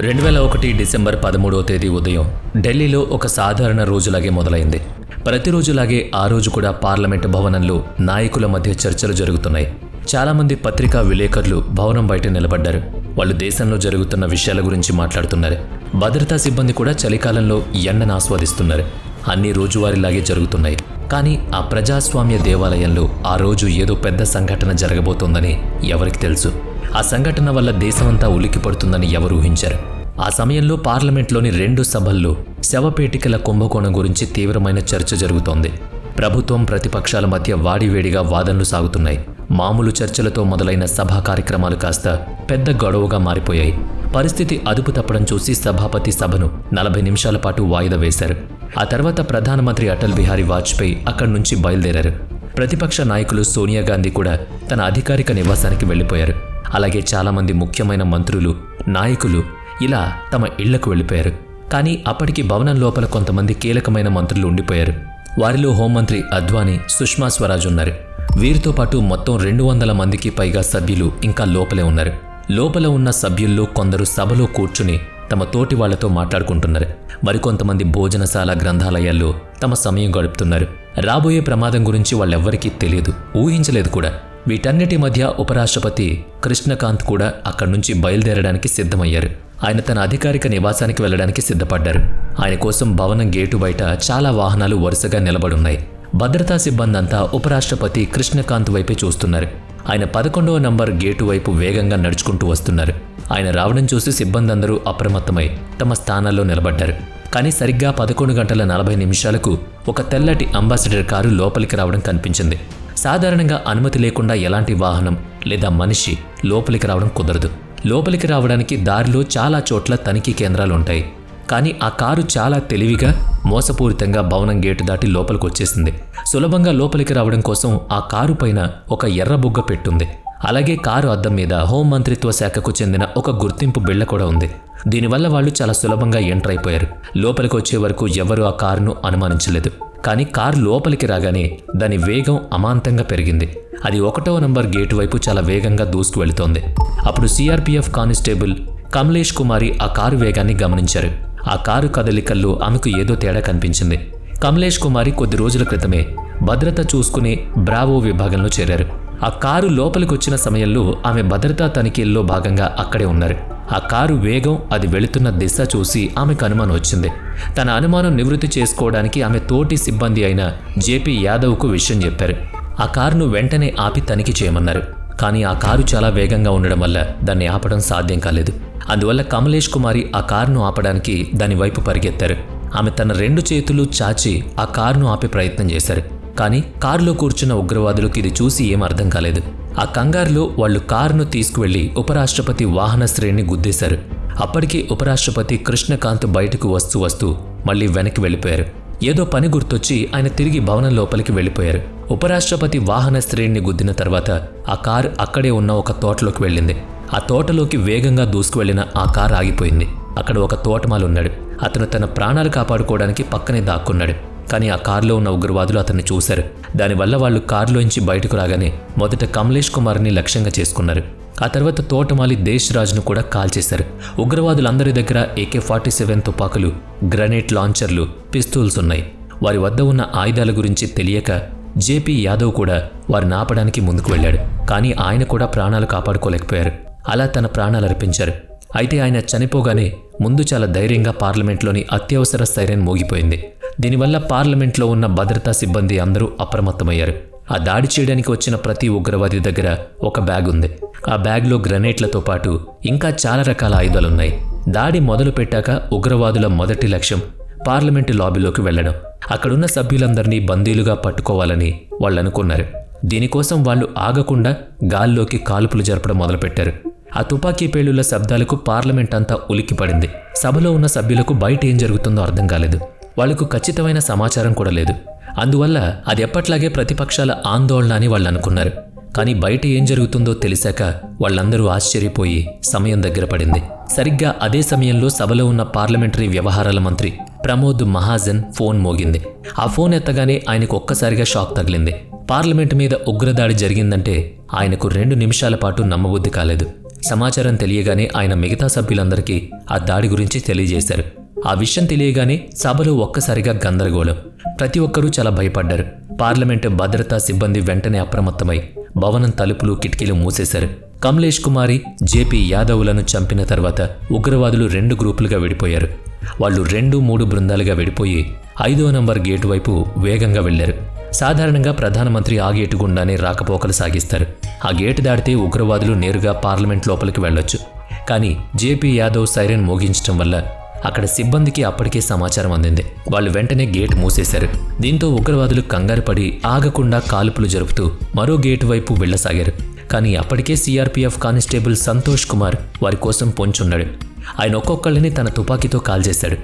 2001 December 13వ తేదీ ఉదయం ఢిల్లీలో ఒక సాధారణ రోజులాగే మొదలైంది. ప్రతిరోజులాగే ఆ రోజు కూడా పార్లమెంటు భవనంలో నాయకుల మధ్య చర్చలు జరుగుతున్నాయి. చాలామంది పత్రికా విలేకరులు భవనం బయట నిలబడ్డారు. వాళ్ళు దేశంలో జరుగుతున్న విషయాల గురించి మాట్లాడుతున్నారు. భద్రతా సిబ్బంది కూడా చలికాలంలో ఎండను ఆస్వాదిస్తున్నారు. అన్ని రోజువారీలాగే జరుగుతున్నాయి. కానీ ఆ ప్రజాస్వామ్య దేవాలయంలో ఆ రోజు ఏదో పెద్ద సంఘటన జరగబోతోందని ఎవరికి తెలుసు? ఆ సంఘటన వల్ల దేశమంతా ఉలిక్కిపడుతుందని ఎవరు ఊహించారు? ఆ సమయంలో పార్లమెంట్లోని 2 సభల్లో శవపేటికల కుంభకోణం గురించి తీవ్రమైన చర్చ జరుగుతోంది. ప్రభుత్వం ప్రతిపక్షాల మధ్య వాడివేడిగా వాదనలు సాగుతున్నాయి. మామూలు చర్చలతో మొదలైన సభా కార్యక్రమాలు కాస్త పెద్ద గొడవగా మారిపోయాయి. పరిస్థితి అదుపు తప్పడం చూసి సభాపతి సభను 40 నిమిషాల పాటు వాయిదా వేశారు. ఆ తర్వాత ప్రధానమంత్రి అటల్ బిహారీ వాజ్పేయి అక్కడి నుంచి బయలుదేరారు. ప్రతిపక్ష నాయకులు సోనియా గాంధీ కూడా తన అధికారిక నివాసానికి వెళ్లిపోయారు. అలాగే చాలామంది ముఖ్యమైన మంత్రులు, నాయకులు ఇలా తమ ఇళ్లకు వెళ్లిపోయారు. కానీ అప్పటికి భవనం లోపల కొంతమంది కీలకమైన మంత్రులు ఉండిపోయారు. వారిలో హోంమంత్రి అద్వానీ, సుష్మా స్వరాజ్ ఉన్నారు. వీరితో పాటు మొత్తం 200 మందికి పైగా సభ్యులు ఇంకా లోపలే ఉన్నారు. లోపల ఉన్న సభ్యుల్లో కొందరు సభలో కూర్చుని తమ తోటి వాళ్లతో మాట్లాడుకుంటున్నారు. మరికొంతమంది భోజనశాల, గ్రంథాలయాల్లో తమ సమయం గడుపుతున్నారు. రాబోయే ప్రమాదం గురించి వాళ్ళెవ్వరికీ తెలియదు, ఊహించలేదు కూడా. వీటన్నిటి మధ్య ఉపరాష్ట్రపతి కృష్ణకాంత్ కూడా అక్కడి నుంచి బయలుదేరడానికి సిద్ధమయ్యారు. ఆయన తన అధికారిక నివాసానికి వెళ్లడానికి సిద్ధపడ్డారు. ఆయన కోసం భవనం గేటు బయట చాలా వాహనాలు వరుసగా నిలబడున్నాయి. భద్రతా సిబ్బంది అంతా ఉపరాష్ట్రపతి కృష్ణకాంత్ వైపే చూస్తున్నారు. ఆయన 11వ నంబర్ గేటు వైపు వేగంగా నడుచుకుంటూ వస్తున్నారు. ఆయన రావడం చూసి సిబ్బంది అందరూ అప్రమత్తమై తమ స్థానాల్లో నిలబడ్డారు. కానీ సరిగ్గా 11:40 ఒక తెల్లటి అంబాసిడర్ కారు లోపలికి రావడం కనిపించింది. సాధారణంగా అనుమతి లేకుండా ఎలాంటి వాహనం లేదా మనిషి లోపలికి రావడం కుదరదు. లోపలికి రావడానికి దారిలో చాలా చోట్ల తనిఖీ కేంద్రాలు ఉంటాయి. కానీ ఆ కారు చాలా తెలివిగా, మోసపూరితంగా భవనం గేటు దాటి లోపలికి వచ్చేసింది. సులభంగా లోపలికి రావడం కోసం ఆ కారు పైన ఒక ఎర్ర బుగ్గ పెట్టుంది. అలాగే కారు అద్దం మీద హోంమంత్రిత్వ శాఖకు చెందిన ఒక గుర్తింపు బిళ్ళ కూడా ఉంది. దీనివల్ల వాళ్ళు చాలా సులభంగా ఎంటర్ అయిపోయారు. లోపలికి వచ్చే వరకు ఎవరూ ఆ కారును అనుమానించలేదు. కానీ కారు లోపలికి రాగానే దాని వేగం అమాంతంగా పెరిగింది. అది 1వ నంబర్ గేటు వైపు చాలా వేగంగా దూసుకు వెళుతోంది. అప్పుడు సిఆర్పీఎఫ్ కానిస్టేబుల్ కమలేష్ కుమారి ఆ కారు వేగాన్ని గమనించారు. ఆ కారు కదలికల్లో ఆమెకు ఏదో తేడా కనిపించింది. కమలేష్ కుమారి కొద్ది రోజుల క్రితమే భద్రత చూసుకునే బ్రావో విభాగంలో చేరారు. ఆ కారు లోపలికి వచ్చిన సమయంలో ఆమె భద్రతా తనిఖీల్లో భాగంగా అక్కడే ఉన్నారు. ఆ కారు వేగం, అది వెళుతున్న దిశ చూసి ఆమెకు అనుమానం వచ్చింది. తన అనుమానం నివృత్తి చేసుకోవడానికి ఆమె తోటి సిబ్బంది అయిన జేపీ యాదవ్కు విషయం చెప్పారు. ఆ కారును వెంటనే ఆపి తనిఖీ చేయమన్నారు. కానీ ఆ కారు చాలా వేగంగా ఉండడం వల్ల దాన్ని ఆపడం సాధ్యం కాలేదు. అందువల్ల కమలేష్ కుమారి ఆ కారును ఆపడానికి దాని వైపు పరిగెత్తారు. ఆమె తన 2 చేతులు చాచి ఆ కారును ఆపే ప్రయత్నం చేశారు. కానీ కారులో కూర్చున్న ఉగ్రవాదులకు ఇది చూసి ఏం అర్థం కాలేదు. ఆ కంగారులో వాళ్లు కారును తీసుకువెళ్లి ఉపరాష్ట్రపతి వాహన శ్రేణిని గుద్దేశారు. అప్పటికే ఉపరాష్ట్రపతి కృష్ణకాంత్ బయటకు వస్తూ మళ్లీ వెనక్కి వెళ్లిపోయారు. ఏదో పని గుర్తొచ్చి ఆయన తిరిగి భవనం లోపలికి వెళ్లిపోయారు. ఉపరాష్ట్రపతి వాహన శ్రేణిని గుద్దిన తర్వాత ఆ కారు అక్కడే ఉన్న ఒక తోటలోకి వెళ్ళింది. ఆ తోటలోకి వేగంగా దూసుకువెళ్లిన ఆ కారు ఆగిపోయింది. అక్కడ ఒక తోటమాలున్నాడు. అతను తన ప్రాణాలు కాపాడుకోవడానికి పక్కనే దాక్కున్నాడు. కానీ ఆ కారులో ఉన్న ఉగ్రవాదులు అతన్ని చూశారు. దానివల్ల వాళ్ళు కారులోంచి బయటకు రాగానే మొదట కమలేష్ కుమార్ని లక్ష్యంగా చేసుకున్నారు. ఆ తర్వాత తోటమాలి దేశ్ రాజ్ను కూడా కాల్చేశారు. ఉగ్రవాదులందరి దగ్గర AK-47 తుపాకులు, గ్రనేట్ లాంచర్లు, పిస్తూల్స్ ఉన్నాయి. వారి వద్ద ఉన్న ఆయుధాల గురించి తెలియక జేపీ యాదవ్ కూడా వారిని ఆపడానికి ముందుకు వెళ్ళాడు. కానీ ఆయన కూడా ప్రాణాలు కాపాడుకోలేకపోయారు. అలా తన ప్రాణాలు అర్పించారు. అయితే ఆయన చనిపోగానే ముందు చాలా ధైర్యంగా పార్లమెంట్లోని అత్యవసర సైరన్ మోగిపోయింది. దీనివల్ల పార్లమెంట్లో ఉన్న భద్రతా సిబ్బంది అందరూ అప్రమత్తమయ్యారు. ఆ దాడి చేయడానికి వచ్చిన ప్రతి ఉగ్రవాది దగ్గర ఒక బ్యాగ్ ఉంది. ఆ బ్యాగ్లో గ్రనేట్లతో పాటు ఇంకా చాలా రకాల ఆయుధాలున్నాయి. దాడి మొదలు పెట్టాక ఉగ్రవాదుల మొదటి లక్ష్యం పార్లమెంటు లాబీలోకి వెళ్లడం. అక్కడున్న సభ్యులందరినీ బందీలుగా పట్టుకోవాలని వాళ్ళు అనుకున్నారు. దీనికోసం వాళ్ళు ఆగకుండా గాల్లోకి కాల్పులు జరపడం మొదలుపెట్టారు. ఆ తుపాకీ పేలుళ్ల శబ్దాలకు పార్లమెంట్ అంతా ఉలిక్కిపడింది. సభలో ఉన్న సభ్యులకు బయట ఏం జరుగుతుందో అర్థం కాలేదు. వాళ్లకు ఖచ్చితమైన సమాచారం కూడా లేదు. అందువల్ల అది ఎప్పట్లాగే ప్రతిపక్షాల ఆందోళన అని వాళ్ళు అనుకున్నారు. కానీ బయట ఏం జరుగుతుందో తెలిసాక వాళ్ళందరూ ఆశ్చర్యపోయి సమయం దగ్గర పడింది. సరిగ్గా అదే సమయంలో సభలో ఉన్న పార్లమెంటరీ వ్యవహారాల మంత్రి ప్రమోద్ మహాజన్ ఫోన్ మోగింది. ఆ ఫోన్ ఎత్తగానే ఆయనకు ఒక్కసారిగా షాక్ తగిలింది. పార్లమెంటు మీద ఉగ్రదాడి జరిగిందంటే ఆయనకు 2 నిమిషాల పాటు నమ్మబుద్ధి కాలేదు. సమాచారం తెలియగానే ఆయన మిగతా సభ్యులందరికీ ఆ దాడి గురించి తెలియజేశారు. ఆ విషయం తెలియగానే సభలో ఒక్కసారిగా గందరగోళం. ప్రతి ఒక్కరూ చాలా భయపడ్డారు. పార్లమెంటు భద్రతా సిబ్బంది వెంటనే అప్రమత్తమై భవనం తలుపులు కిటికీలు మూసేశారు. కమలేష్ కుమారి, జేపీ యాదవ్లను చంపిన తర్వాత ఉగ్రవాదులు 2 గ్రూపులుగా విడిపోయారు. వాళ్ళు 2-3 బృందాలుగా విడిపోయి 5వ నంబర్ గేటు వైపు వేగంగా వెళ్లారు. సాధారణంగా ప్రధానమంత్రి ఆ గేటు గుండానే రాకపోకలు సాగిస్తారు. ఆ గేటు దాటితే ఉగ్రవాదులు నేరుగా పార్లమెంట్ లోపలికి వెళ్లొచ్చు. కానీ జేపీ యాదవ్ సైరన్ మోగించడం వల్ల అక్కడ సిబ్బందికి అప్పటికే సమాచారం అందింది. వాళ్ళు వెంటనే గేట్ మూసేశారు. దీంతో ఉగ్రవాదులు కంగారు పడి ఆగకుండా కాల్పులు జరుపుతూ మరో గేటు వైపు వెళ్లసాగారు. కానీ అప్పటికే సిఆర్పీఎఫ్ కానిస్టేబుల్ సంతోష్ కుమార్ వారి కోసం పొంచున్నాడు. ఆయన ఒక్కొక్కళ్ళని తన తుపాకీతో కాల్చేశాడు.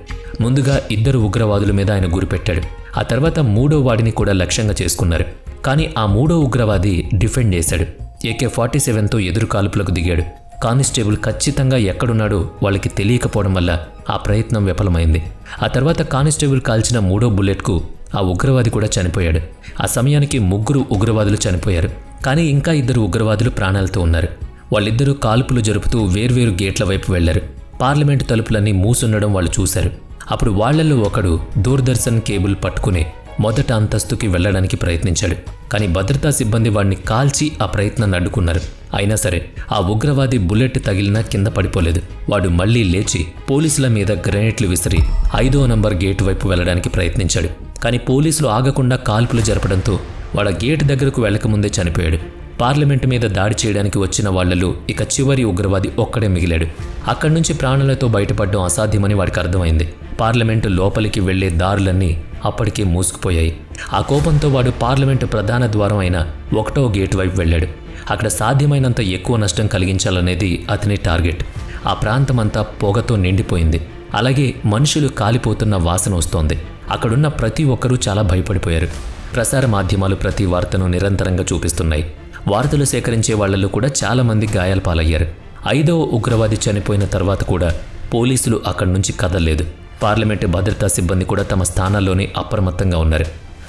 ముందుగా 2 ఉగ్రవాదుల మీద ఆయన గురిపెట్టాడు. ఆ తర్వాత 3వ వాడిని కూడా లక్ష్యంగా చేసుకున్నారు. కానీ ఆ 3వ ఉగ్రవాది డిఫెండ్ చేశాడు. AK-47తో ఎదురు కాల్పులకు దిగాడు. కానిస్టేబుల్ ఖచ్చితంగా ఎక్కడున్నాడో వాళ్ళకి తెలియకపోవడం వల్ల ఆ ప్రయత్నం విఫలమైంది. ఆ తర్వాత కానిస్టేబుల్ కాల్చిన 3వ బుల్లెట్కు ఆ ఉగ్రవాది కూడా చనిపోయాడు. ఆ సమయానికి 3 ఉగ్రవాదులు చనిపోయారు. కానీ ఇంకా 2 ఉగ్రవాదులు ప్రాణాలతో ఉన్నారు. వాళ్ళిద్దరూ కాల్పులు జరుపుతూ వేర్వేరు గేట్ల వైపు వెళ్లారు. పార్లమెంటు తలుపులన్నీ మూసుండడం వాళ్ళు చూశారు. అప్పుడు వాళ్లలో ఒకడు దూరదర్శన్ కేబుల్ పట్టుకుని మొదట అంతస్తుకి వెళ్లడానికి ప్రయత్నించాడు. కానీ భద్రతా సిబ్బంది వాడిని కాల్చి ఆ ప్రయత్నాన్ని అడ్డుకున్నారు. అయినా సరే ఆ ఉగ్రవాది బుల్లెట్ తగిలినా కింద పడిపోలేదు. వాడు మళ్లీ లేచి పోలీసుల మీద గ్రెనేడ్లు విసిరి 5వ నంబర్ గేటు వైపు వెళ్లడానికి ప్రయత్నించాడు. కానీ పోలీసులు ఆగకుండా కాల్పులు జరపడంతో వాడు గేటు దగ్గరకు వెళ్లకముందే చనిపోయాడు. పార్లమెంటు మీద దాడి చేయడానికి వచ్చిన వాళ్లలో ఇక చివరి ఉగ్రవాది ఒక్కడే మిగిలాడు. అక్కడి నుంచి ప్రాణాలతో బయటపడడం అసాధ్యమని వాడికి అర్థమైంది. పార్లమెంటు లోపలికి వెళ్లే దారులన్నీ అప్పటికే మూసుకుపోయాయి. ఆ కోపంతో వాడు పార్లమెంటు ప్రధాన ద్వారం అయిన 1వ గేటు వైపు వెళ్లాడు. అక్కడ సాధ్యమైనంత ఎక్కువ నష్టం కలిగించాలనేది అతని టార్గెట్. ఆ ప్రాంతమంతా పొగతో నిండిపోయింది. అలాగే మనుషులు కాలిపోతున్న వాసన వస్తోంది. అక్కడున్న ప్రతి ఒక్కరూ చాలా భయపడిపోయారు. ప్రసార మాధ్యమాలు ప్రతి వార్తను నిరంతరంగా చూపిస్తున్నాయి. వార్తలు సేకరించే వాళ్లలో కూడా చాలామంది గాయాల పాలయ్యారు. 5వ ఉగ్రవాది చనిపోయిన తర్వాత కూడా పోలీసులు అక్కడి నుంచి కదలలేదు. పార్లమెంటు భద్రతా సిబ్బంది కూడా తమ స్థానాల్లోనే అప్రమత్తంగా ఉన్నారు.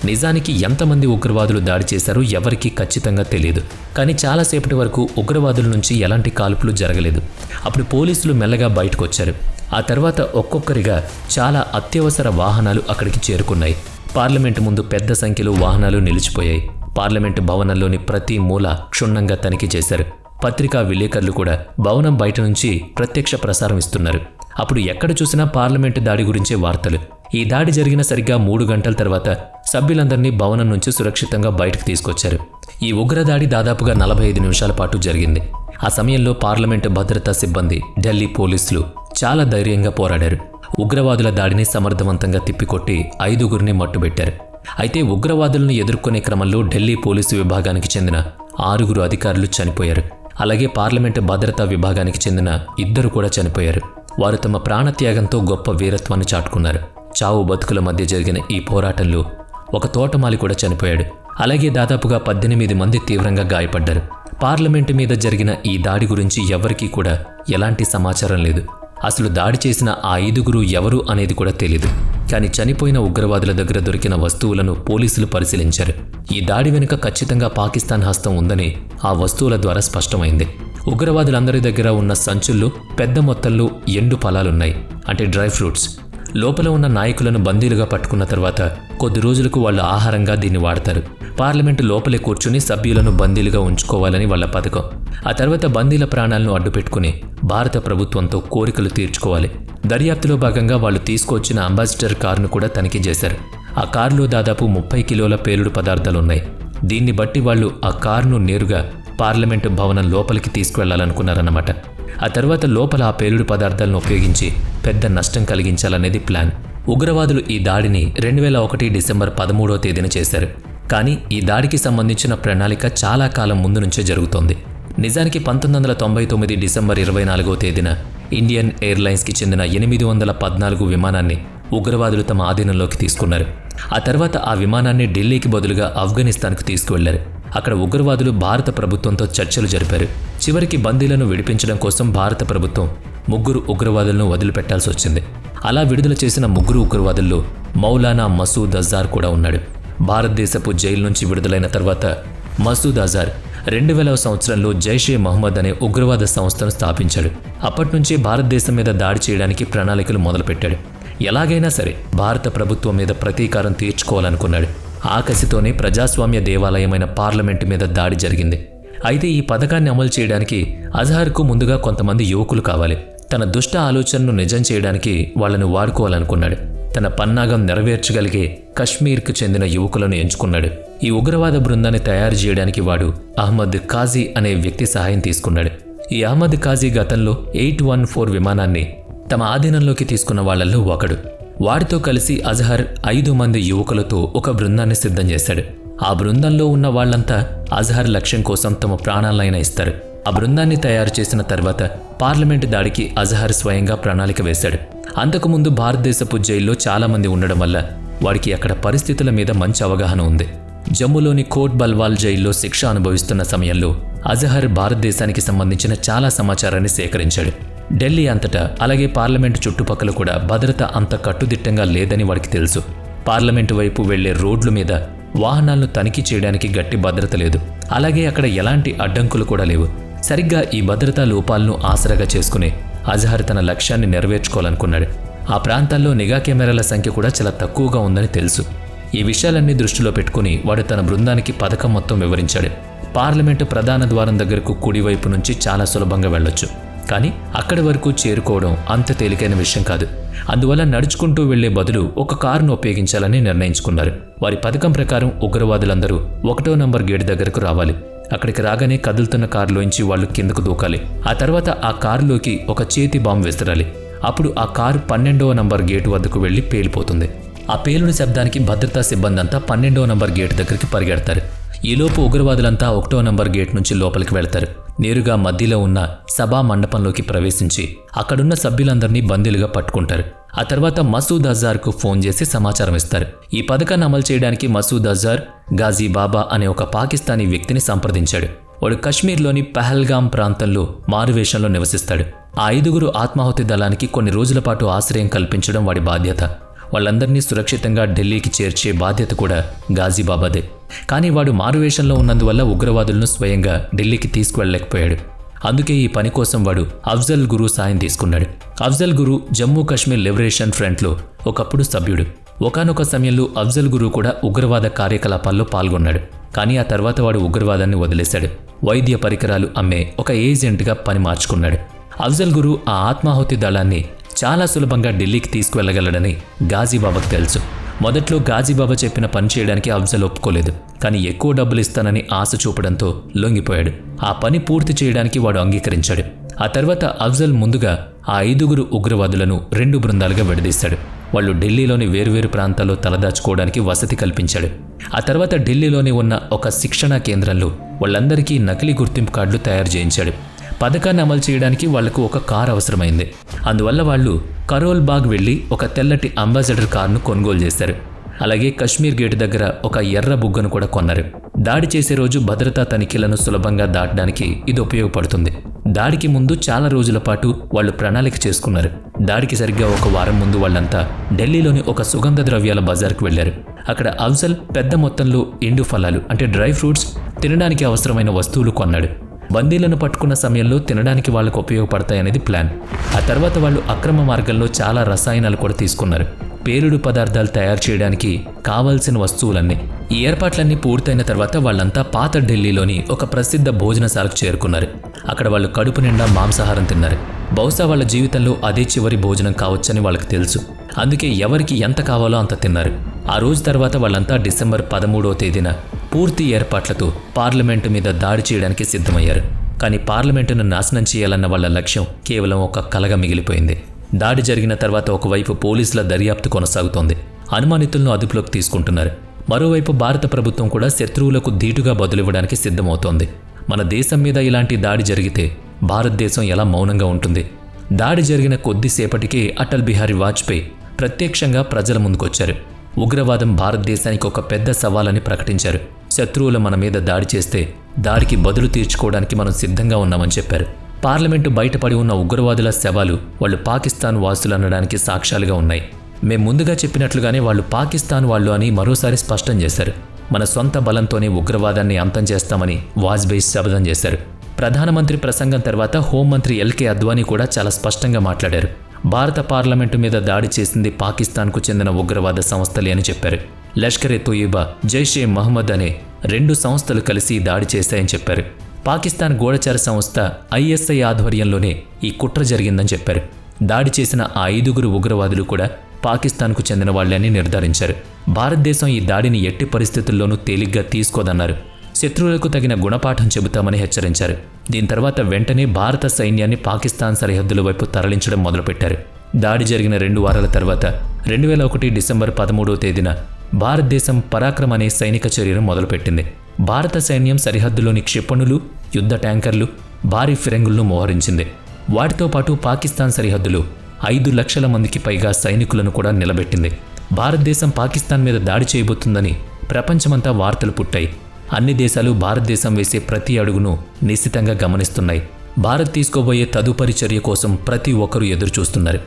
నిజానికి ఎంతమంది ఉగ్రవాదులు దాడి చేశారో ఎవరికీ ఖచ్చితంగా తెలియదు. కానీ చాలాసేపటి వరకు ఉగ్రవాదుల నుంచి ఎలాంటి కాల్పులు జరగలేదు. అప్పుడు పోలీసులు మెల్లగా బయటకు వచ్చారు. ఆ తర్వాత ఒక్కొక్కరిగా చాలా అత్యవసర వాహనాలు అక్కడికి చేరుకున్నాయి. పార్లమెంటు ముందు పెద్ద సంఖ్యలో వాహనాలు నిలిచిపోయాయి. పార్లమెంటు భవనంలోని ప్రతి మూల క్షుణ్ణంగా తనిఖీ చేశారు. పత్రికా విలేకరులు కూడా భవనం బయట నుంచి ప్రత్యక్ష ప్రసారం ఇస్తున్నారు. అప్పుడు ఎక్కడ చూసినా పార్లమెంటు దాడి గురించే వార్తలు. ఈ దాడి జరిగిన సరిగ్గా 3 గంటల తర్వాత సభ్యులందరినీ భవనం నుంచి సురక్షితంగా బయటకు తీసుకొచ్చారు. ఈ ఉగ్రదాడి దాదాపుగా 45 నిమిషాల పాటు జరిగింది. ఆ సమయంలో పార్లమెంటు భద్రతా సిబ్బంది, ఢిల్లీ పోలీసులు చాలా ధైర్యంగా పోరాడారు. ఉగ్రవాదుల దాడిని సమర్థవంతంగా తిప్పికొట్టి 5గురిని మట్టుబెట్టారు. అయితే ఉగ్రవాదులను ఎదుర్కొనే క్రమంలో ఢిల్లీ పోలీసు విభాగానికి చెందిన 6 అధికారులు చనిపోయారు. అలాగే పార్లమెంటు భద్రతా విభాగానికి చెందిన 2 కూడా చనిపోయారు. వారు తమ ప్రాణత్యాగంతో గొప్ప వీరత్వాన్ని చాటుకున్నారు. చావు బతుకుల మధ్య జరిగిన ఈ పోరాటంలో ఒక తోటమాలి కూడా చనిపోయాడు. అలాగే దాదాపుగా 18 మంది తీవ్రంగా గాయపడ్డారు. పార్లమెంటు మీద జరిగిన ఈ దాడి గురించి ఎవరికీ కూడా ఎలాంటి సమాచారం లేదు. అసలు దాడి చేసిన ఆ 5 ఎవరు అనేది కూడా తెలీదు. కానీ చనిపోయిన ఉగ్రవాదుల దగ్గర దొరికిన వస్తువులను పోలీసులు పరిశీలించారు. ఈ దాడి వెనుక ఖచ్చితంగా పాకిస్తాన్ హస్తం ఉందని ఆ వస్తువుల ద్వారా స్పష్టమైంది. ఉగ్రవాదులందరి దగ్గర ఉన్న సంచుల్లో పెద్ద మొత్తంలో ఎండు ఫలాలున్నాయి, అంటే డ్రై ఫ్రూట్స్. లోపల ఉన్న నాయకులను బందీలుగా పట్టుకున్న తర్వాత కొద్ది రోజులకు వాళ్ళ ఆహారంగా దీన్ని వాడతారు. పార్లమెంటు లోపలే కూర్చుని సభ్యులను బందీలుగా ఉంచుకోవాలని వాళ్ళ పథకం. ఆ తర్వాత బందీల ప్రాణాలను అడ్డుపెట్టుకుని భారత ప్రభుత్వంతో కోరికలు తీర్చుకోవాలి. దర్యాప్తులో భాగంగా వాళ్ళు తీసుకొచ్చిన అంబాసిడర్ కారును కూడా తనిఖీ చేశారు. ఆ కారులో దాదాపు 30 కిలోల పేలుడు పదార్థాలున్నాయి. దీన్ని బట్టి వాళ్ళు ఆ కారును నేరుగా పార్లమెంటు భవనం లోపలికి తీసుకువెళ్లాలనుకున్నారన్నమాట. ఆ తర్వాత లోపల ఆ పేలుడు పదార్థాలను ఉపయోగించి పెద్ద నష్టం కలిగించాలనేది ప్లాన్. ఉగ్రవాదులు ఈ దాడిని 2001 డిసెంబర్ 13వ తేదీన చేశారు. కానీ ఈ దాడికి సంబంధించిన ప్రణాళిక చాలా కాలం ముందు నుంచే జరుగుతోంది. నిజానికి 1999 డిసెంబర్ 24వ తేదీన ఇండియన్ ఎయిర్లైన్స్కి చెందిన 814 విమానాన్ని ఉగ్రవాదులు తమ ఆధీనంలోకి తీసుకున్నారు. ఆ తర్వాత ఆ విమానాన్ని ఢిల్లీకి బదులుగా ఆఫ్ఘనిస్తాన్కు తీసుకువెళ్లారు. అక్కడ ఉగ్రవాదులు భారత ప్రభుత్వంతో చర్చలు జరిపారు. చివరికి బందీలను విడిపించడం కోసం భారత ప్రభుత్వం 3 ఉగ్రవాదులను వదిలిపెట్టాల్సి వచ్చింది. అలా విడుదల చేసిన 3 ఉగ్రవాదుల్లో మౌలానా మసూద్ అజార్ కూడా ఉన్నాడు. భారతదేశపు జైలు నుంచి విడుదలైన తర్వాత మసూద్ అజార్ 2000వ సంవత్సరంలో జైషే మహమ్మద్ అనే ఉగ్రవాద సంస్థను స్థాపించాడు. అప్పట్నుంచి భారతదేశం మీద దాడి చేయడానికి ప్రణాళికలు మొదలుపెట్టాడు. ఎలాగైనా సరే భారత ప్రభుత్వం మీద ప్రతీకారం తీర్చుకోవాలనుకున్నాడు. ఆ కసితోనే ప్రజాస్వామ్య దేవాలయమైన పార్లమెంటు మీద దాడి జరిగింది. అయితే ఈ పథకాన్ని అమలు చేయడానికి అజహర్కు ముందుగా కొంతమంది యువకులు కావాలి. తన దుష్ట ఆలోచనను నిజం చేయడానికి వాళ్లను వాడుకోవాలనుకున్నాడు. తన పన్నాగం నెరవేర్చగలిగే కశ్మీర్కు చెందిన యువకులను ఎంచుకున్నాడు. ఈ ఉగ్రవాద బృందాన్ని తయారు చేయడానికి వాడు అహ్మద్ కాజీ అనే వ్యక్తి సహాయం తీసుకున్నాడు. ఈ అహ్మద్ కాజీ గతంలో 814 విమానాన్ని తమ ఆధీనంలోకి తీసుకున్న వాళ్లలో ఒకడు. వాడితో కలిసి అజహర్ 5 మంది యువకులతో ఒక బృందాన్ని సిద్ధం చేశాడు. ఆ బృందంలో ఉన్న వాళ్లంతా అజహర్ లక్ష్యం కోసం తమ ప్రాణాలైనా ఇస్తారు. ఆ బృందాన్ని తయారు చేసిన తర్వాత పార్లమెంటు దాడికి అజహర్ స్వయంగా ప్రణాళిక వేశాడు. అంతకుముందు భారతదేశపు జైల్లో చాలామంది ఉండడం వల్ల వాడికి అక్కడ పరిస్థితుల మీద మంచి అవగాహన ఉంది. జమ్మూలోని కోట్ బల్వాల్ జైల్లో శిక్ష అనుభవిస్తున్న సమయంలో అజహర్ భారతదేశానికి సంబంధించిన చాలా సమాచారాన్ని సేకరించాడు. ఢిల్లీ అంతటా అలాగే పార్లమెంటు చుట్టుపక్కల కూడా భద్రత అంత కట్టుదిట్టంగా లేదని వాడికి తెలుసు. పార్లమెంటు వైపు వెళ్లే రోడ్ల మీద వాహనాలను తనిఖీ చేయడానికి గట్టి భద్రత లేదు. అలాగే అక్కడ ఎలాంటి అడ్డంకులు కూడా లేవు. సరిగ్గా ఈ భద్రతా లోపాలను ఆసరాగా చేసుకుని అజహర్ తన లక్ష్యాన్ని నెరవేర్చుకోవాలనుకున్నాడు. ఆ ప్రాంతాల్లో నిఘా కెమెరాల సంఖ్య కూడా చాలా తక్కువగా ఉందని తెలుసు. ఈ విషయాలన్నీ దృష్టిలో పెట్టుకుని వాడు తన బృందానికి పథకం మొత్తం వివరించాడు. పార్లమెంటు ప్రధాన ద్వారం దగ్గరకు కుడివైపు నుంచి చాలా సులభంగా వెళ్ళొచ్చు. కానీ అక్కడి వరకు చేరుకోవడం అంత తేలికైన విషయం కాదు. అందువల్ల నడుచుకుంటూ వెళ్లే బదులు ఒక కారును ఉపయోగించాలని నిర్ణయించుకున్నారు. వారి పథకం ప్రకారం ఉగ్రవాదులందరూ 1వ నంబర్ గేటు దగ్గరకు రావాలి. అక్కడికి రాగానే కదులుతున్న కారులోంచి వాళ్ళు కిందకు దూకాలి. ఆ తర్వాత ఆ కారులోకి ఒక చేతి బాంబు విసరాలి. అప్పుడు ఆ కారు 12వ నంబర్ గేటు వద్దకు వెళ్లి పేలిపోతుంది. ఆ పేలుడు శబ్దానికి భద్రతా సిబ్బంది అంతా 12వ నంబర్ గేటు దగ్గరికి పరిగెడతారు. ఈలోపు ఉగ్రవాదులంతా 1వ నంబర్ గేట్ నుంచి లోపలికి వెళ్తారు. నేరుగా మధ్యలో ఉన్న సభా మండపంలోకి ప్రవేశించి అక్కడున్న సభ్యులందరినీ బందీలుగా పట్టుకుంటారు. ఆ తర్వాత మసూద్ అజార్కు ఫోన్ చేసి సమాచారం ఇస్తారు. ఈ పథకాన్ని అమలు చేయడానికి మసూద్ అజార్ గాజీ బాబా అనే ఒక పాకిస్తానీ వ్యక్తిని సంప్రదించాడు. వాడు కశ్మీర్లోని పహల్గాం ప్రాంతంలో మారువేషంలో నివసిస్తాడు. ఆ 5గురు ఆత్మాహుతి దళానికి కొన్ని రోజుల పాటు ఆశ్రయం కల్పించడం వాడి బాధ్యత. వాళ్ళందరినీ సురక్షితంగా ఢిల్లీకి చేర్చే బాధ్యత కూడా గాజీబాబాదే. కానీ వాడు మారువేషంలో ఉన్నందువల్ల ఉగ్రవాదులను స్వయంగా ఢిల్లీకి తీసుకువెళ్ళలేకపోయాడు. అందుకే ఈ పని కోసం వాడు అఫ్జల్ గురు సాయం తీసుకున్నాడు. అఫ్జల్ గురు జమ్మూ కాశ్మీర్ లిబరేషన్ ఫ్రంట్లో ఒకప్పుడు సభ్యుడు. ఒకానొక సమయంలో అఫ్జల్ గురు కూడా ఉగ్రవాద కార్యకలాపాల్లో పాల్గొన్నాడు. కానీ ఆ తర్వాత వాడు ఉగ్రవాదాన్ని వదిలేశాడు. వైద్య పరికరాలు అమ్మే ఒక ఏజెంట్గా పని మార్చుకున్నాడు. అఫ్జల్ గురు ఆ ఆత్మాహుతి దళాన్ని చాలా సులభంగా ఢిల్లీకి తీసుకువెళ్లగలడని గాజీబాబాకు తెలుసు. మొదట్లో గాజీబాబా చెప్పిన పని చేయడానికి అఫ్జల్ ఒప్పుకోలేదు. కానీ ఎక్కువ డబ్బులు ఇస్తానని ఆశ చూపడంతో లొంగిపోయాడు. ఆ పని పూర్తి చేయడానికి వాడు అంగీకరించాడు. ఆ తర్వాత అఫ్జల్ ముందుగా ఆ 5గురు ఉగ్రవాదులను 2 బృందాలుగా విడదీశాడు. వాళ్ళు ఢిల్లీలోని వేర్వేరు ప్రాంతాల్లో తలదాచుకోవడానికి వసతి కల్పించాడు. ఆ తర్వాత ఢిల్లీలోని ఉన్న ఒక శిక్షణా కేంద్రంలో వాళ్ళందరికీ నకిలీ గుర్తింపు కార్డులు తయారు చేయించాడు. పథకాన్ని అమలు చేయడానికి వాళ్లకు ఒక కారు అవసరమైంది. అందువల్ల వాళ్ళు కరోల్ బాగ్ వెళ్లి ఒక తెల్లటి అంబాసిడర్ కారును కొనుగోలు చేశారు. అలాగే కశ్మీర్ గేటు దగ్గర ఒక ఎర్ర బుగ్గను కూడా కొన్నారు. దాడి చేసే రోజు భద్రతా తనిఖీలను సులభంగా దాటడానికి ఇది ఉపయోగపడుతుంది. దాడికి ముందు చాలా రోజుల పాటు వాళ్ళు ప్రణాళిక చేసుకున్నారు. దాడికి సరిగ్గా ఒక వారం ముందు వాళ్ళంతా ఢిల్లీలోని ఒక సుగంధ ద్రవ్యాల బజార్కు వెళ్లారు. అక్కడ అఫ్జల్ పెద్ద మొత్తంలో ఎండు ఫలాలు అంటే డ్రై ఫ్రూట్స్, తినడానికి అవసరమైన వస్తువులు కొన్నాడు. బందీలను పట్టుకున్న సమయంలో తినడానికి వాళ్లకు ఉపయోగపడతాయనేది ప్లాన్. ఆ తర్వాత వాళ్ళు అక్రమ మార్గంలో చాలా రసాయనాలు కూడా తీసుకున్నారు. పేలుడు పదార్థాలు తయారు చేయడానికి కావాల్సిన వస్తువులన్నీ. ఈ ఏర్పాట్లన్నీ పూర్తయిన తర్వాత వాళ్ళంతా పాత ఢిల్లీలోని ఒక ప్రసిద్ధ భోజనశాలకు చేరుకున్నారు. అక్కడ వాళ్ళు కడుపు నిండా మాంసాహారం తిన్నారు. బహుశా వాళ్ళ జీవితంలో అదే చివరి భోజనం కావచ్చని వాళ్ళకి తెలుసు. అందుకే ఎవరికి ఎంత కావాలో అంత తిన్నారు. ఆ రోజు తర్వాత వాళ్ళంతా డిసెంబర్ 13వ తేదీన పూర్తి ఏర్పాట్లతో పార్లమెంటు మీద దాడి చేయడానికి సిద్ధమయ్యారు. కానీ పార్లమెంటును నాశనం చేయాలన్న వాళ్ళ లక్ష్యం కేవలం ఒక కలగా మిగిలిపోయింది. దాడి జరిగిన తర్వాత ఒకవైపు పోలీసుల దర్యాప్తు కొనసాగుతోంది. అనుమానితులను అదుపులోకి తీసుకుంటున్నారు. మరోవైపు భారత ప్రభుత్వం కూడా శత్రువులకు ధీటుగా బదులివ్వడానికి సిద్ధమవుతోంది. మన దేశం మీద ఇలాంటి దాడి జరిగితే భారతదేశం ఎలా మౌనంగా ఉంటుంది? దాడి జరిగిన కొద్దిసేపటికే అటల్ బిహారీ వాజ్పేయి ప్రత్యక్షంగా ప్రజల ముందుకొచ్చారు. ఉగ్రవాదం భారతదేశానికి ఒక పెద్ద సవాలని ప్రకటించారు. శత్రువులు మన మీద దాడి చేస్తే దాడికి బదులు తీర్చుకోవడానికి మనం సిద్ధంగా ఉన్నామని చెప్పారు. పార్లమెంటు బయటపడి ఉన్న ఉగ్రవాదుల శవాలు వాళ్ళు పాకిస్తాన్ వాసులు అనడానికి సాక్ష్యాలుగా ఉన్నాయి. మేం ముందుగా చెప్పినట్లుగానే వాళ్ళు పాకిస్తాన్ వాళ్ళు అని మరోసారి స్పష్టం చేశారు. మన సొంత బలంతోనే ఉగ్రవాదాన్ని అంతం చేస్తామని వాజ్పేయి శపథం చేశారు. ప్రధానమంత్రి ప్రసంగం తర్వాత హోంమంత్రి ఎల్కే అద్వానీ కూడా చాలా స్పష్టంగా మాట్లాడారు. భారత పార్లమెంటు మీద దాడి చేసింది పాకిస్తాన్కు చెందిన ఉగ్రవాద సంస్థలే అని చెప్పారు. లష్కర్-ఎ-తోయిబా, జైషే మహమ్మద్ అనే 2 సంస్థలు కలిసి దాడి చేశాయని చెప్పారు. పాకిస్తాన్ గూఢచార సంస్థ ఐఎస్ఐ ఆధ్వర్యంలోనే ఈ కుట్ర జరిగిందని చెప్పారు. దాడి చేసిన ఆ 5 ఉగ్రవాదులు కూడా పాకిస్తాన్కు చెందిన వాళ్లని నిర్ధారించారు. భారతదేశం ఈ దాడిని ఎట్టి పరిస్థితుల్లోనూ తేలిగ్గా తీసుకోదన్నారు. శత్రువులకు తగిన గుణపాఠం చెబుతామని హెచ్చరించారు. దీని తర్వాత వెంటనే భారత సైన్యాన్ని పాకిస్తాన్ సరిహద్దుల వైపు తరలించడం మొదలుపెట్టారు. దాడి జరిగిన 2 వారాల తర్వాత 2001 డిసెంబర్ 13వ తేదీన భారతదేశం పరాక్రమ్ అనే సైనిక చర్యను మొదలుపెట్టింది. భారత సైన్యం సరిహద్దులోని క్షిపణులు, యుద్ధ ట్యాంకర్లు, భారీ ఫిరంగులను మోహరించింది. వాటితో పాటు పాకిస్తాన్ సరిహద్దులో 5 లక్షల మందికి పైగా సైనికులను కూడా నిలబెట్టింది. భారతదేశం పాకిస్తాన్ మీద దాడి చేయబోతుందని ప్రపంచమంతా వార్తలు పుట్టాయి. అన్ని దేశాలు భారతదేశం వేసే ప్రతి అడుగును నిశితంగా గమనిస్తున్నాయి. భారత్ తీసుకోబోయే తదుపరి చర్య కోసం ప్రతి ఒక్కరూ ఎదురుచూస్తున్నారు.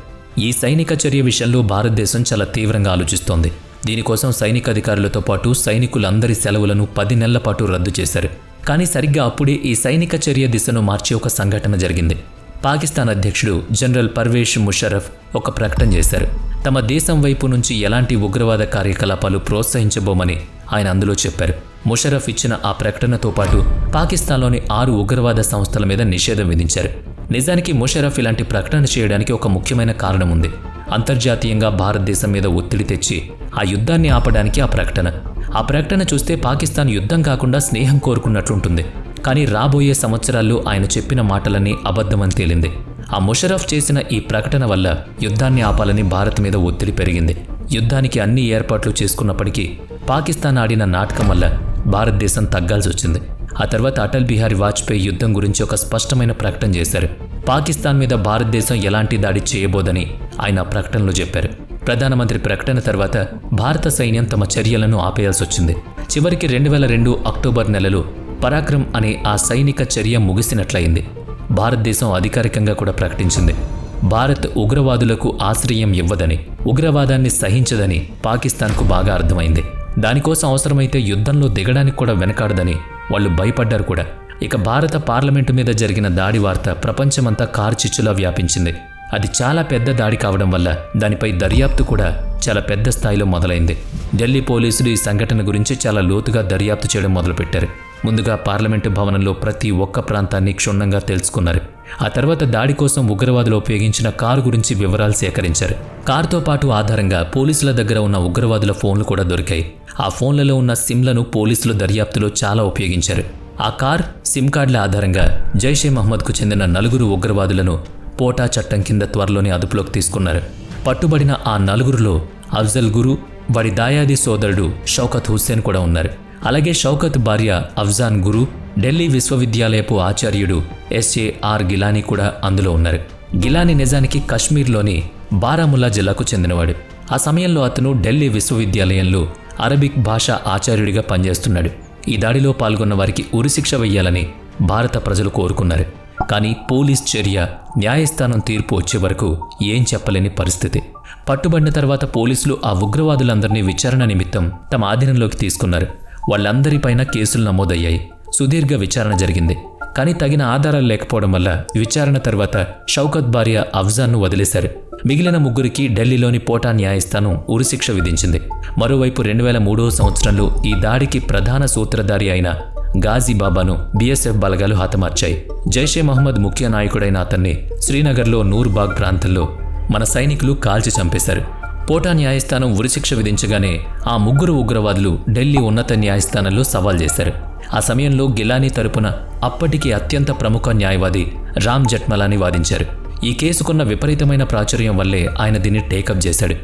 ఈ సైనిక చర్య విషయంలో భారతదేశం చాలా తీవ్రంగా ఆలోచిస్తోంది. దీనికోసం సైనిక అధికారులతో పాటు సైనికులందరి సెలవులను 10 నెలల పాటు రద్దు చేశారు. కానీ సరిగ్గా అప్పుడే ఈ సైనిక చర్య దిశను మార్చే ఒక సంఘటన జరిగింది. పాకిస్తాన్ అధ్యక్షుడు జనరల్ పర్వేజ్ ముషర్రఫ్ ఒక ప్రకటన చేశారు. తమ దేశం వైపు నుంచి ఎలాంటి ఉగ్రవాద కార్యకలాపాలు ప్రోత్సహించబోమని ఆయన అందులో చెప్పారు. ముషర్రఫ్ ఇచ్చిన ఆ ప్రకటనతో పాటు పాకిస్తాన్లోని 6 ఉగ్రవాద సంస్థల మీద నిషేధం విధించారు. నిజానికి ముషర్రఫ్ ఇలాంటి ప్రకటన చేయడానికి ఒక ముఖ్యమైన కారణం ఉంది. అంతర్జాతీయంగా భారతదేశం మీద ఒత్తిడి తెచ్చి ఆ యుద్ధాన్ని ఆపడానికి ఆ ప్రకటన చూస్తే పాకిస్తాన్ యుద్ధం కాకుండా స్నేహం కోరుకున్నట్లుంటుంది. కానీ రాబోయే సంవత్సరాల్లో ఆయన చెప్పిన మాటలన్నీ అబద్ధమని తేలింది. ఆ ముషర్రఫ్ చేసిన ఈ ప్రకటన వల్ల యుద్ధాన్ని ఆపాలని భారత్ మీద ఒత్తిడి పెరిగింది. యుద్ధానికి అన్ని ఏర్పాట్లు చేసుకున్నప్పటికీ పాకిస్తాన్ ఆడిన నాటకం వల్ల భారతదేశం తగ్గాల్సి వచ్చింది. ఆ తర్వాత అటల్ బిహారీ వాజ్పేయి యుద్ధం గురించి ఒక స్పష్టమైన ప్రకటన చేశారు. పాకిస్తాన్ మీద భారతదేశం ఎలాంటి దాడి చేయబోదని ఆయన ప్రకటనలో చెప్పారు. ప్రధానమంత్రి ప్రకటన తర్వాత భారత సైన్యం తమ చర్యలను ఆపేయాల్సి వచ్చింది. చివరికి 2002 అక్టోబర్ నెలలో పరాక్రమ్ అనే ఆ సైనిక చర్య ముగిసినట్లయింది. భారతదేశం అధికారికంగా కూడా ప్రకటించింది. భారత్ ఉగ్రవాదులకు ఆశ్రయం ఇవ్వదని, ఉగ్రవాదాన్ని సహించదని పాకిస్తాన్కు బాగా అర్థమైంది. దానికోసం అవసరమైతే యుద్ధంలో దిగడానికి కూడా వెనకాడదని వాళ్ళు భయపడ్డారు కూడా. ఇక భారత పార్లమెంటు మీద జరిగిన దాడి వార్త ప్రపంచమంతా కార్చిచ్చులా వ్యాపించింది. అది చాలా పెద్ద దాడి కావడం వల్ల దానిపై దర్యాప్తు కూడా చాలా పెద్ద స్థాయిలో మొదలైంది. ఢిల్లీ పోలీసులు ఈ సంఘటన గురించి చాలా లోతుగా దర్యాప్తు చేయడం మొదలుపెట్టారు. ముందుగా పార్లమెంటు భవనంలో ప్రతి ఒక్క ప్రాంతాన్ని క్షుణ్ణంగా తెలుసుకున్నారు. ఆ తర్వాత దాడి కోసం ఉగ్రవాదులు ఉపయోగించిన కారు గురించి వివరాలు సేకరించారు. కారుతో పాటు ఆధారంగా పోలీసుల దగ్గర ఉన్న ఉగ్రవాదుల ఫోన్లు కూడా దొరికాయి. ఆ ఫోన్లలో ఉన్న సిమ్లను పోలీసులు దర్యాప్తులో చాలా ఉపయోగించారు. ఆ కార్, సిమ్ కార్డుల ఆధారంగా జైషే మహమ్మద్కు చెందిన 4 ఉగ్రవాదులను పోటా చట్టం కింద త్వరలోనే అదుపులోకి తీసుకున్నారు. పట్టుబడిన ఆ 4లో అఫ్జల్ గురు, వాడి దాయాది సోదరుడు షౌకత్ హుస్సేన్ కూడా ఉన్నారు. అలాగే షౌకత్ భార్య అఫ్జాన్ గురు, ఢిల్లీ విశ్వవిద్యాలయపు ఆచార్యుడు ఎస్ఏఆర్ గిలానీ కూడా అందులో ఉన్నారు. గిలానీ నిజానికి కశ్మీర్లోని బారాముల్లా జిల్లాకు చెందినవాడు. ఆ సమయంలో అతను ఢిల్లీ విశ్వవిద్యాలయంలో అరబిక్ భాష ఆచార్యుడిగా పనిచేస్తున్నాడు. ఈ దాడిలో పాల్గొన్న వారికి ఉరిశిక్ష వెయ్యాలని భారత ప్రజలు కోరుకున్నారు. కానీ పోలీస్ చర్య, న్యాయస్థానం తీర్పు వచ్చే వరకు ఏం చెప్పలేని పరిస్థితి. పట్టుబడిన తర్వాత పోలీసులు ఆ ఉగ్రవాదులందరినీ విచారణ నిమిత్తం తమ ఆధీనంలోకి తీసుకున్నారు. వాళ్ళందరిపైన కేసులు నమోదయ్యాయి. సుదీర్ఘ విచారణ జరిగింది. కానీ తగిన ఆధారాలు లేకపోవడం వల్ల విచారణ తర్వాత షౌకత్ భార్య అఫ్జాన్ను వదిలేశారు. మిగిలిన 3కి ఢిల్లీలోని పోటా న్యాయస్థానం ఉరిశిక్ష విధించింది. మరోవైపు 2003వ సంవత్సరంలో ఈ దాడికి ప్రధాన సూత్రధారి అయిన గాజీ బాబాను బీఎస్ఎఫ్ బలగాలు హతమార్చాయి. జైషే మహమ్మద్ ముఖ్య నాయకుడైన అతన్ని శ్రీనగర్లో నూర్బాగ్ ప్రాంతంలో మన సైనికులు కాల్చి చంపేశారు. పోటా న్యాయస్థానం ఉరిశిక్ష విధించగానే ఆ 3 ఉగ్రవాదులు ఢిల్లీ ఉన్నత న్యాయస్థానంలో సవాల్ చేశారు. ఆ సమయంలో గిలానీ తరపున అప్పటికి అత్యంత ప్రముఖ న్యాయవాది రామ్ జెఠ్మలానీ వాదించారు. ఈ కేసుకున్న విపరీతమైన ప్రాచుర్యం వల్లే ఆయన దీన్ని టేకప్ చేశాడు.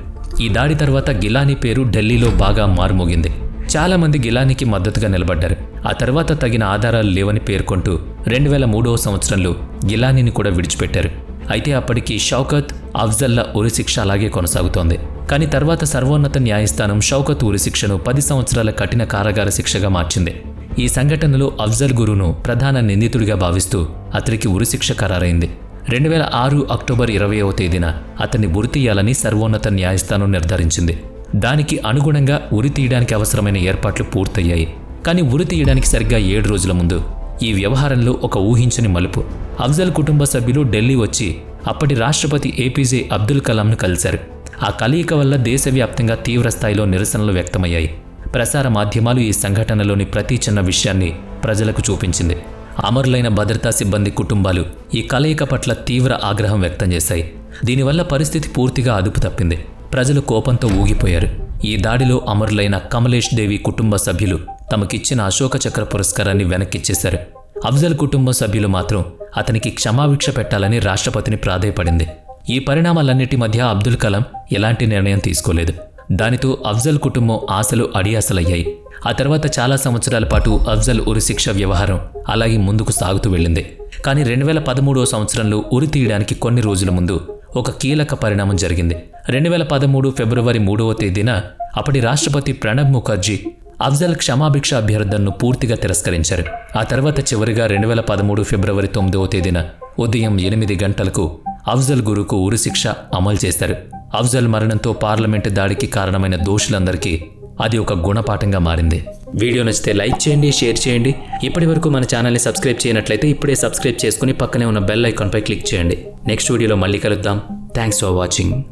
ఈ దాడి తర్వాత గిలానీ పేరు ఢిల్లీలో బాగా మారుమోగింది. చాలామంది గిలానీకి మద్దతుగా నిలబడ్డారు. ఆ తర్వాత తగిన ఆధారాలు లేవని పేర్కొంటూ 2003వ సంవత్సరంలో గిలానీని కూడా విడిచిపెట్టారు. అయితే అప్పటికి షౌకత్, అఫ్జల్ల ఉరిశిక్ష అలాగే కొనసాగుతోంది. కానీ తర్వాత సర్వోన్నత న్యాయస్థానం షౌకత్ ఉరిశిక్షను 10 సంవత్సరాల కఠిన కారాగార శిక్షగా మార్చింది. ఈ సంఘటనలో అఫ్జల్ గురును ప్రధాన నిందితుడిగా భావిస్తూ అతనికి ఉరిశిక్ష ఖరారైంది. 2006 అక్టోబర్ 20వ తేదీన అతన్ని ఉరితీయాలని సర్వోన్నత న్యాయస్థానం నిర్ధారించింది. దానికి అనుగుణంగా ఉరి తీయడానికి అవసరమైన ఏర్పాట్లు పూర్తయ్యాయి. కానీ ఉరి తీయడానికి సరిగ్గా 7 రోజుల ముందు ఈ వ్యవహారంలో ఒక ఊహించని మలుపు. అఫ్జల్ కుటుంబ సభ్యులు ఢిల్లీ వచ్చి అప్పటి రాష్ట్రపతి ఏపీజే అబ్దుల్ కలాంను కలిశారు. ఆ కలయిక వల్ల దేశవ్యాప్తంగా తీవ్రస్థాయిలో నిరసనలు వ్యక్తమయ్యాయి. ప్రసార మాధ్యమాలు ఈ సంఘటనలోని ప్రతి చిన్న విషయాన్ని ప్రజలకు చూపించింది. అమరులైన భద్రతా సిబ్బంది కుటుంబాలు ఈ కలయిక పట్ల తీవ్ర ఆగ్రహం వ్యక్తం చేశాయి. దీనివల్ల పరిస్థితి పూర్తిగా అదుపు తప్పింది. ప్రజలు కోపంతో ఊగిపోయారు. ఈ దాడిలో అమరులైన కమలేష్ దేవి కుటుంబ సభ్యులు తమకిచ్చిన అశోక చక్ర పురస్కారాన్ని వెనక్కిచ్చేశారు. అఫ్జల్ కుటుంబ సభ్యులు మాత్రం అతనికి క్షమాభిక్ష పెట్టాలని రాష్ట్రపతిని ప్రాధేయపడింది. ఈ పరిణామాలన్నిటి మధ్య అబ్దుల్ కలాం ఎలాంటి నిర్ణయం తీసుకోలేదు. దానితో అఫ్జల్ కుటుంబం ఆశలు అడియాసలయ్యాయి. ఆ తర్వాత చాలా సంవత్సరాల పాటు అఫ్జల్ ఉరిశిక్ష వ్యవహారం అలాగే ముందుకు సాగుతూ వెళ్ళింది. కానీ 2013 సంవత్సరంలో ఉరి తీయడానికి కొన్ని రోజుల ముందు ఒక కీలక పరిణామం జరిగింది. 2013 ఫిబ్రవరి 3వ తేదీన అప్పటి రాష్ట్రపతి ప్రణబ్ ముఖర్జీ అఫ్జల్ క్షమాభిక్ష అభ్యర్థనను పూర్తిగా తిరస్కరించారు. ఆ తర్వాత చివరిగా 2013 ఫిబ్రవరి 9వ తేదీన ఉదయం 8 గంటలకు అఫ్జల్ గురుకు ఉరిశిక్ష అమలు చేశారు. అఫ్జల్ మరణంతో పార్లమెంటు దాడికి కారణమైన దోషులందరికీ అది ఒక గుణపాఠంగా మారింది. వీడియో నచ్చితే లైక్ చేయండి, షేర్ చేయండి. ఇప్పటి వరకు మన ఛానల్ని సబ్స్క్రైబ్ చేయనట్లయితే ఇప్పుడే సబ్స్క్రైబ్ చేసుకుని పక్కనే ఉన్న బెల్ ఐకాన్పై క్లిక్ చేయండి. నెక్స్ట్ వీడియోలో మళ్ళీ కలుద్దాం. Thanks for watching.